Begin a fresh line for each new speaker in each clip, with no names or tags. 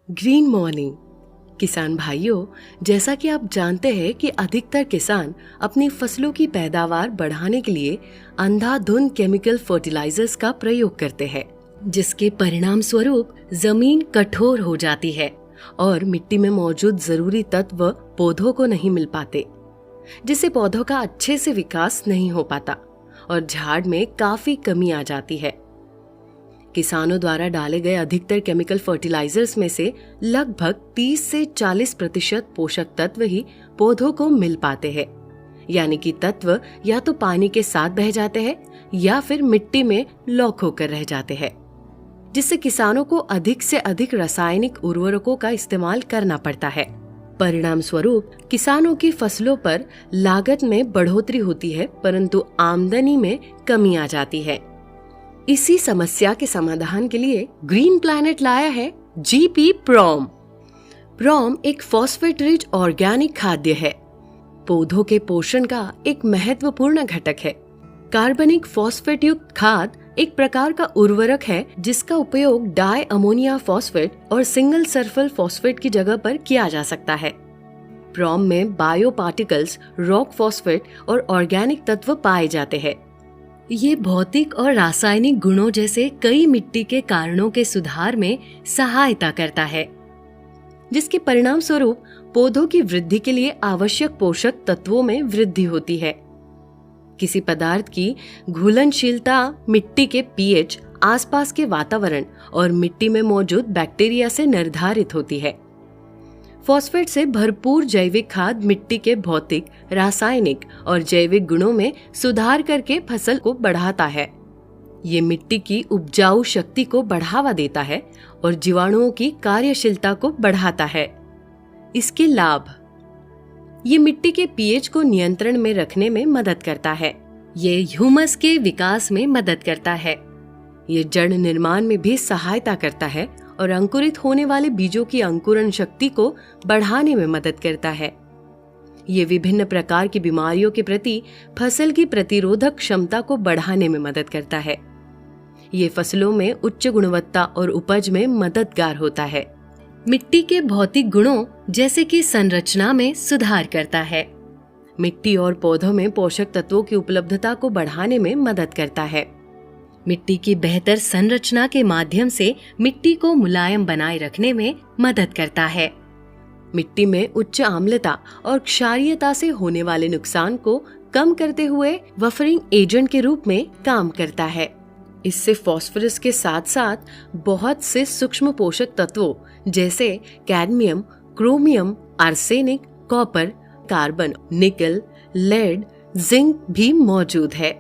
Green morning. किसान भाइयों, जैसा कि आप जानते हैं कि अधिकतर किसान अपनी फसलों की पैदावार बढ़ाने के लिए अंधाधुंध केमिकल फर्टिलाइजर्स का प्रयोग करते हैं, जिसके परिणाम स्वरूप जमीन कठोर हो जाती है और मिट्टी में मौजूद जरूरी तत्व पौधों को नहीं मिल पाते, जिससे पौधों का अच्छे से विकास नहीं हो पाता और झाड़ में काफी कमी आ जाती है। किसानों द्वारा डाले गए अधिकतर केमिकल फर्टिलाइजर्स में से लगभग 30 से 40% पोषक तत्व ही पौधों को मिल पाते हैं, यानी कि तत्व या तो पानी के साथ बह जाते हैं या फिर मिट्टी में लॉक होकर रह जाते हैं, जिससे किसानों को अधिक से अधिक रासायनिक उर्वरकों का इस्तेमाल करना पड़ता है। परिणाम स्वरूप किसानों की फसलों पर लागत में बढ़ोतरी होती है, परंतु आमदनी में कमी आ जाती है। इसी समस्या के समाधान के लिए ग्रीन प्लैनेट लाया है जीपी प्रॉम। प्रॉम एक फॉस्फेट रिच ऑर्गेनिक खाद्य है, पौधों के पोषण का एक महत्वपूर्ण घटक है। कार्बनिक फॉस्फेट युक्त खाद एक प्रकार का उर्वरक है जिसका उपयोग डाई अमोनिया फॉस्फेट और सिंगल सल्फर फॉस्फेट की जगह पर किया जा सकता है। प्रॉम में बायो पार्टिकल्स, रॉक फॉस्फेट और ऑर्गेनिक तत्व पाए जाते हैं। ये भौतिक और रासायनिक गुणों जैसे कई मिट्टी के कारणों के सुधार में सहायता करता है, जिसके परिणाम स्वरूप पौधों की वृद्धि के लिए आवश्यक पोषक तत्वों में वृद्धि होती है। किसी पदार्थ की घुलनशीलता मिट्टी के पीएच, आसपास के वातावरण और मिट्टी में मौजूद बैक्टीरिया से निर्धारित होती है। फॉस्फेट से भरपूर जैविक खाद मिट्टी के भौतिक, रासायनिक और जैविक गुणों में सुधार करके फसल को बढ़ाता है। ये मिट्टी की उपजाऊ शक्ति को बढ़ावा देता है और जीवाणुओं की कार्यशीलता को बढ़ाता है। इसके लाभ: ये मिट्टी के पीएच को नियंत्रण में रखने में मदद करता है। ये ह्यूमस के विकास में मदद करता है। ये जड़ निर्माण में भी सहायता करता है और अंकुरित होने वाले बीजों की अंकुरण शक्ति को बढ़ाने में मदद करता है। ये विभिन्न प्रकार की बीमारियों के प्रति फसल की प्रतिरोधक क्षमता को बढ़ाने में मदद करता है। ये फसलों में उच्च गुणवत्ता और उपज में मददगार होता है। मिट्टी के भौतिक गुणों जैसे कि संरचना में सुधार करता है। मिट्टी और पौधों में पोषक तत्वों की उपलब्धता को बढ़ाने में मदद करता है। मिट्टी की बेहतर संरचना के माध्यम से मिट्टी को मुलायम बनाए रखने में मदद करता है। मिट्टी में उच्च आम्लता और क्षारीयता से होने वाले नुकसान को कम करते हुए बफरिंग एजेंट के रूप में काम करता है। इससे फास्फोरस के साथ साथ बहुत से सूक्ष्म पोषक तत्वों जैसे cadmium, chromium, arsenic, copper, carbon, निकल, लेड, जिंक भी मौजूद है।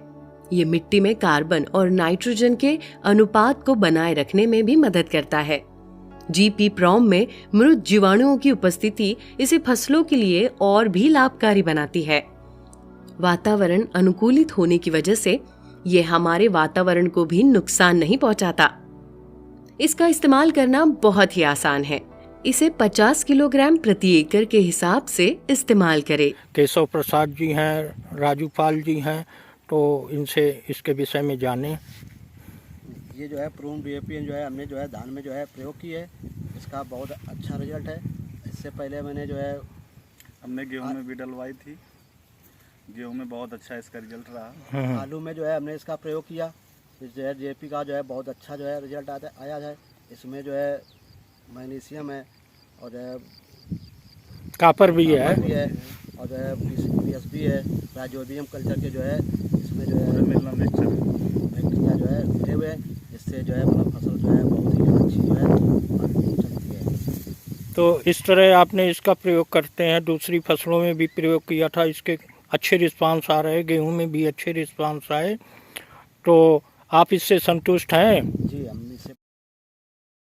ये मिट्टी में कार्बन और नाइट्रोजन के अनुपात को बनाए रखने में भी मदद करता है। जीपी प्रॉम में मृत जीवाणुओं की उपस्थिति इसे फसलों के लिए और भी लाभकारी बनाती है। वातावरण अनुकूलित होने की वजह से ये हमारे वातावरण को भी नुकसान नहीं पहुंचाता। इसका इस्तेमाल करना बहुत ही आसान है। इसे 50 किलोग्राम प्रति एकड़ के हिसाब से इस्तेमाल करें।
केशव प्रसाद जी हैं, राजू पाल जी हैं, तो इनसे इसके विषय में जाने।
ये जो है प्रून डीएपी जो है हमने जो है धान में जो है प्रयोग की है, इसका बहुत अच्छा रिजल्ट है। इससे पहले मैंने जो है
हमने गेहूं में भी डलवाई थी, गेहूं में बहुत अच्छा इसका रिजल्ट रहा।
आलू में जो है हमने इसका प्रयोग किया, इस जो है डीएपी का जो है बहुत अच्छा जो है रिजल्ट आया है। इसमें जो है मैग्नीशियम है और जो है
कापर भी है
और जो है पीएसबी है, राइजोबियम कल्चर के जो है इसमें जो है बैक्टीरिया जो है मिले हुए हैं, जिससे जो है मतलब फसल जो है बहुत ही अच्छी जो है चलती है।
तो इस तरह आपने इसका प्रयोग करते हैं, दूसरी फसलों में भी प्रयोग किया था, इसके अच्छे रिस्पांस आ रहे, गेहूं में भी अच्छे रिस्पांस आए, तो आप इससे संतुष्ट हैं?